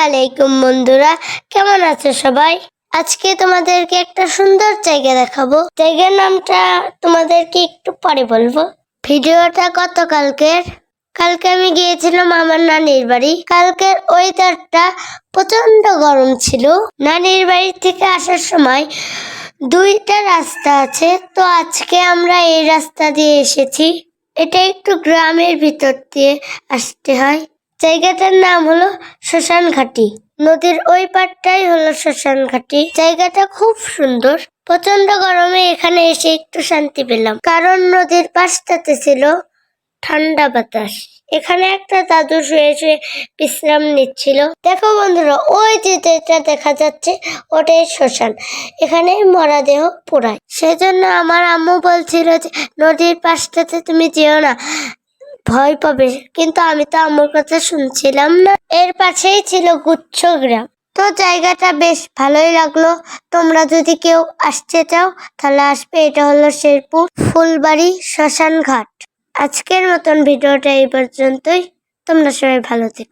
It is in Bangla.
আলাইকুম বন্ধুরা, কেমন আছো সবাই? আজকে তোমাদেরকে একটা সুন্দর জায়গা দেখাবো। জায়গার নামটা তোমাদেরকে একটু পরে বলবো। ভিডিওটা কালকে আমি গিয়েছিলাম আমার নানির বাড়ি। কালকের ওয়েদারটা প্রচন্ড গরম ছিল। নানির বাড়ি থেকে আসার সময় দুইটা রাস্তা আছে, তো আজকে আমরা এই রাস্তা দিয়ে এসেছি। এটা একটু গ্রামের ভিতর দিয়ে আসতে হয়। জায়গাটার নাম হলো শ্মশান ঘাটি। নদীর ওই পাড়টাই হলো শ্মশান ঘাটি। জায়গাটা খুব সুন্দর। প্রচন্ড গরমে এখানে এসে একটু শান্তি পেলাম, কারণ নদীর পাশটাতে ছিল ঠান্ডা বাতাস। এখানে একটা দাদু শুয়ে শুয়ে বিশ্রাম নিচ্ছিল। দেখো বন্ধুরা, ওই যে যেটা দেখা যাচ্ছে ওটাই শ্মশান। এখানে মরা দেহ পোড়ায়। সেজন্য আমার আম্মু বলছিল যে নদীর পাশটাতে তুমি যেও না, ভয় পাবে। কিন্তু আমি তো আম্মুর কথা শুনছিলাম না। এর পাশেই ছিল গুচ্ছ গ্রাম। তো জায়গাটা বেশ ভালোই লাগলো। তোমরা যদি কেউ আসতে চাও তাহলে আসবে। এটা হলো শেরপুর ফুলবাড়ি শ্মশান ঘাট। আজকের মতন ভিডিওটা এই পর্যন্তই। তোমরা সবাই ভালো থেকো।